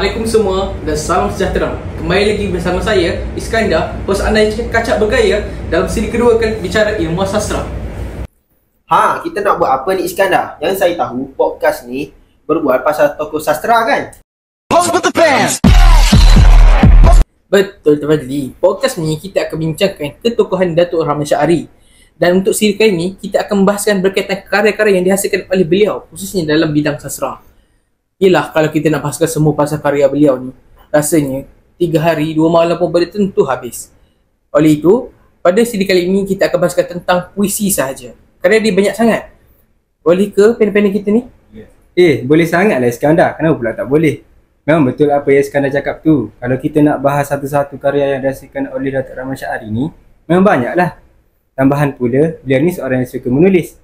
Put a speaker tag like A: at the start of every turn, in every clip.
A: Assalamualaikum semua dan salam sejahtera. Kembali lagi bersama saya, Iskandar, hos anda yang kacak bergaya dalam siri kedua kali bicara ilmu sastra.
B: Kita nak buat apa ni Iskandar? Yang saya tahu podcast ni berbual pasal tokoh sastra kan?
A: Betul Tuan Fadli. Podcast ni kita akan bincangkan ketokohan Datuk Rahman Syahari. Dan untuk siri kali ni kita akan membahaskan berkaitan karya-karya yang dihasilkan oleh beliau, khususnya dalam bidang sastra. Yelah, kalau kita nak bahaskan semua pasal karya beliau ni, rasanya 3 hari 2 malam pun boleh tentu habis. Oleh itu, pada siri kali ini kita akan bahaskan tentang puisi sahaja. Kerana dia banyak sangat. Boleh ke pen-pen kita ni?
C: Boleh sangat lah Iskandar. Kenapa pula tak boleh? Memang betul apa yang Iskandar cakap tu. Kalau kita nak bahas satu-satu karya yang dihasilkan oleh Datuk Rahman Syahari ni, memang banyak lah. Tambahan pula, beliau ni seorang yang suka menulis.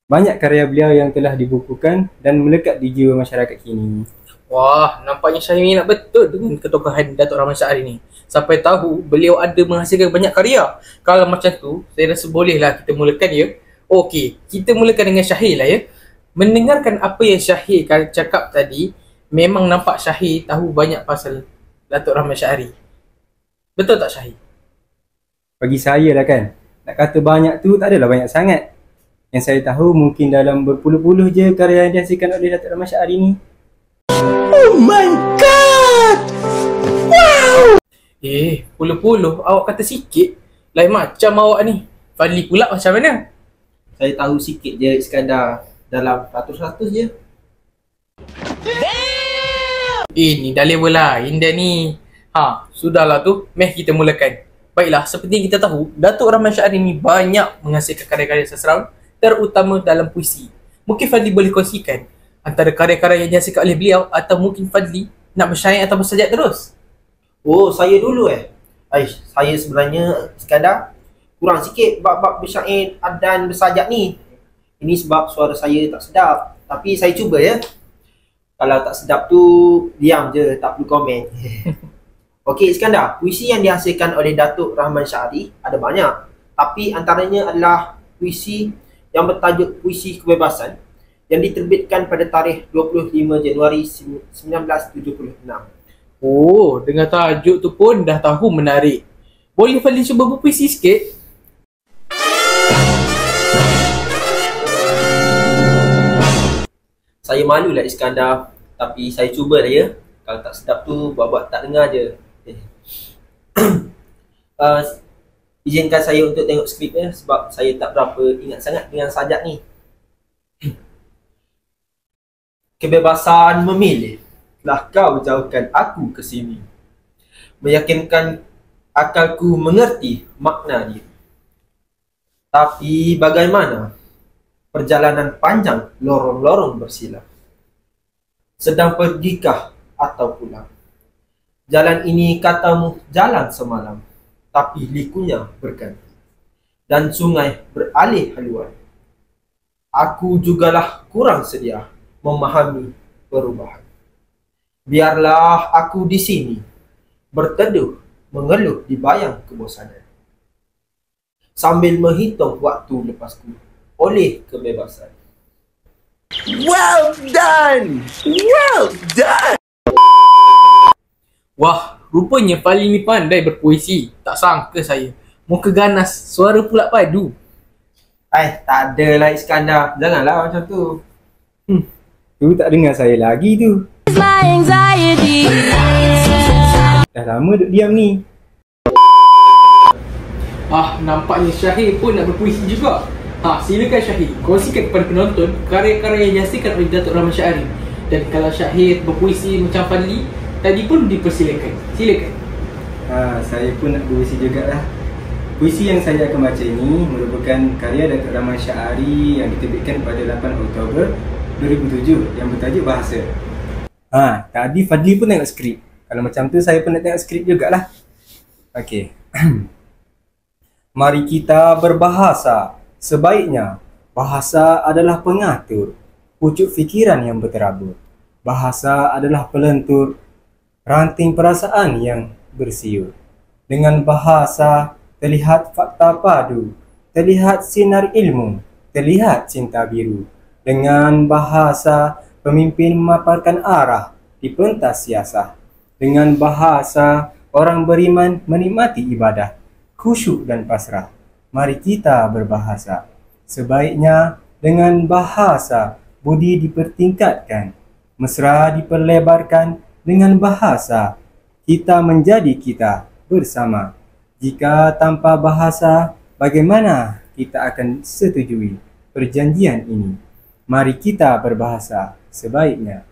C: Banyak karya beliau yang telah dibukukan dan melekat di jiwa masyarakat kini.
A: Wah, nampaknya Syahir minat betul dengan ketokohan Datuk Rahman Syahari ni. Sampai tahu beliau ada menghasilkan banyak karya. Kalau macam tu, saya rasa bolehlah kita mulakan ya. Okey, kita mulakan dengan Syahir lah ya. Mendengarkan apa yang Syahir cakap tadi, memang nampak Syahir tahu banyak pasal Datuk Rahman Syahari. Betul tak Syahir?
C: Bagi saya lah kan, nak kata banyak tu tak adalah banyak sangat. Yang saya tahu mungkin dalam berpuluh-puluh je karya yang dihasilkan oleh Datuk Rahman Syahari ni.
B: Oh my god! Wow!
A: Puluh-puluh awak kata sikit. Lain macam awak ni. Fadli pula macam mana?
B: Saya tahu sikit je Iskandar. Dalam ratus-ratus je.
A: Ni dah level lain dah ni. Sudahlah tu. Meh kita mulakan. Baiklah, seperti yang kita tahu, Datuk Rahman Syahari ni banyak menghasilkan karya-karya sastrawan, terutama dalam puisi. Mungkin Fadli boleh kongsikan antara karya-karya yang dihasilkan oleh beliau, atau mungkin Fadli nak bersyair atau bersajak terus?
B: Saya dulu saya sebenarnya Iskandar kurang sikit bab bersyair dan bersajak ni. Ini sebab suara saya tak sedap. Tapi saya cuba ya. Kalau tak sedap tu diam je, tak perlu komen. Okey Iskandar, puisi yang dihasilkan oleh Datuk Rahman Syahari ada banyak. Tapi antaranya adalah puisi yang bertajuk Puisi Kebebasan yang diterbitkan pada tarikh 25 Januari 1976.
A: Dengar tajuk tu pun dah tahu menarik. Boleh Fadli cuba berpuisi sikit?
B: Saya malulah Iskandar, tapi saya cuba lah ya. Kalau tak sedap tu buat-buat tak dengar je. Izinkan saya untuk tengok skripnya sebab saya tak berapa ingat sangat dengan sajak ni. Kebebasan memilih, telah kau jauhkan aku ke sini, meyakinkan akalku mengerti makna dia. Tapi bagaimana? Perjalanan panjang, lorong-lorong bersilang. Sedang pergikah atau pulang? Jalan ini katamu jalan semalam, tapi likunya berganti, dan sungai beralih haluan. Aku jugalah kurang sedia memahami perubahan. Biarlah aku di sini berteduh mengeluh di bayang kebosanan, sambil menghitung waktu lepasku oleh kebebasan. Well done! Well done!
A: Wah, rupanya Fadli ni pandai berpuisi. Tak sangka saya. Muka ganas, suara pula padu.
B: Tak adalah Iskandar. Janganlah macam tu.
C: Tu tak dengar saya lagi tu. Dah lama duk diam ni.
A: Nampaknya Syahir pun nak berpuisi juga. Silakan Syahir, kongsikan kepada penonton karya-karya yang dihasilkan oleh Datuk Rahman Syahari. Dan kalau Syahir berpuisi macam Fadli tadi pun dipersilakan. Silakan.
C: Saya pun nak berpuisi jugalah. Puisi yang saya akan baca ini merupakan karya Datuk Rahman Syahari yang diterbitkan pada 8 Oktober 2007 yang bertajuk Bahasa. Tadi Fadli pun tengok skrip. Kalau macam tu saya pun nak tengok skrip jugalah. Okey. Mari kita berbahasa. Sebaiknya bahasa adalah pengatur pucuk fikiran yang berterabur. Bahasa adalah pelentur ranting perasaan yang bersiul. Dengan bahasa terlihat fakta padu, terlihat sinar ilmu, terlihat cinta biru. Dengan bahasa pemimpin memaparkan arah, dipentas siasah. Dengan bahasa orang beriman menikmati ibadah, khusyuk dan pasrah. Mari kita berbahasa. Sebaiknya dengan bahasa budi dipertingkatkan, mesra diperlebarkan. Dengan bahasa kita menjadi kita bersama. Jika tanpa bahasa, bagaimana kita akan setujui perjanjian ini? Mari kita berbahasa sebaiknya.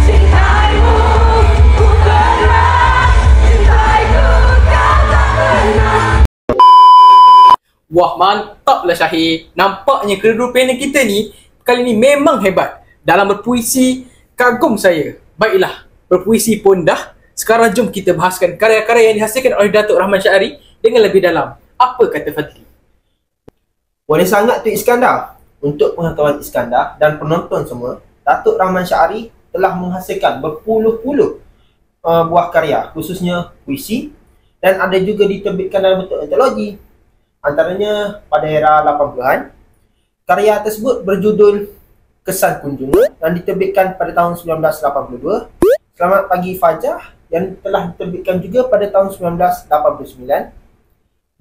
D: Cintaimu ku pernah, cintaiku kau tak pernah.
A: Wah, mantaplah Syahir. Nampaknya kedua panel kita ni kali ni memang hebat. Dalam berpuisi, kagum saya. Baiklah, berpuisi pun dah. Sekarang jom kita bahaskan karya-karya yang dihasilkan oleh Datuk Rahman Syahari dengan lebih dalam. Apa kata Fadli?
B: Boleh sangat tu Iskandar. Untuk pengetahuan Iskandar dan penonton semua, Datuk Rahman Syahari telah menghasilkan berpuluh-puluh buah karya, khususnya puisi, dan ada juga diterbitkan dalam bentuk antologi. Antaranya pada era 80-an, karya tersebut berjudul Kesan Kunjungan yang diterbitkan pada tahun 1982, Selamat Pagi Fajar yang telah diterbitkan juga pada tahun 1989,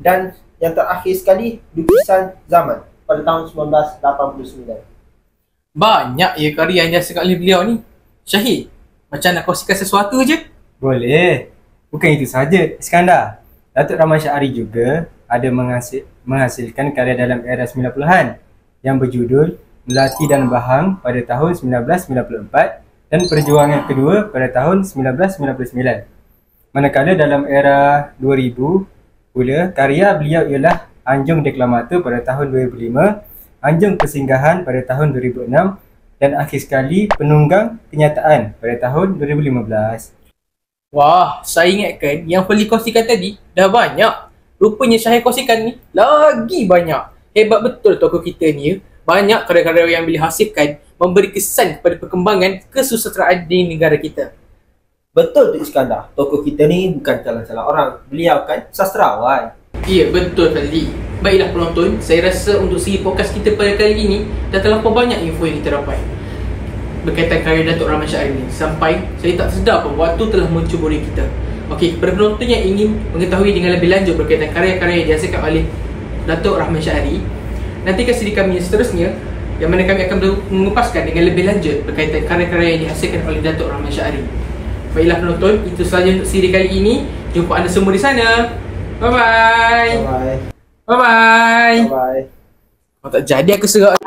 B: dan yang terakhir sekali Lukisan Zaman pada tahun 1989.
A: Banyak ya karya yang dihasilkan oleh beliau ni. Syahir, macam nak kongsikan sesuatu je?
C: Boleh. Bukan itu sahaja, Iskandar. Datuk Rahman Syahari juga ada menghasilkan karya dalam era 90-an yang berjudul Melati dan Bahang pada tahun 1994 dan Perjuangan Kedua pada tahun 1999. Manakala dalam era 2000 pula, karya beliau ialah Anjung Deklamator pada tahun 2005, Anjung Persinggahan pada tahun 2006 dan akhir sekali Penunggang Kenyataan pada tahun 2015.
A: Wah, saya ingatkan yang Fadli kongsikan tadi dah banyak. Rupanya Syahir kongsikan ni lagi banyak. Hebat betul tokoh kita ni ya. Banyak karya-karya yang beliau hasilkan memberi kesan kepada perkembangan kesusasteraan di negara kita.
B: Betul tu Iskandar, tokoh kita ni bukan salah-salah orang. Beliau kan sastrawan.
A: Ya, betul Fadli. Baiklah penonton, saya rasa untuk segi podcast kita pada kali ini dah terlampau banyak info yang kita dapat berkaitan karya Datuk Rahman Syahari ini, sampai saya tak sedar pun waktu telah mencuburi kita. Okey, kepada penonton yang ingin mengetahui dengan lebih lanjut berkaitan karya-karya yang dihasilkan oleh Datuk Rahman Syahari, nantikan siri kami yang seterusnya yang mana kami akan mengupaskan dengan lebih lanjut berkaitan karya-karya yang dihasilkan oleh Datuk Rahman Syahari. Baiklah penonton, itu sahaja untuk siri kali ini. Jumpa anda semua di sana. Bye-bye.
B: Bye-bye.
A: Bye-bye.
B: Bye-bye.
A: Oh, tak jadi aku serak.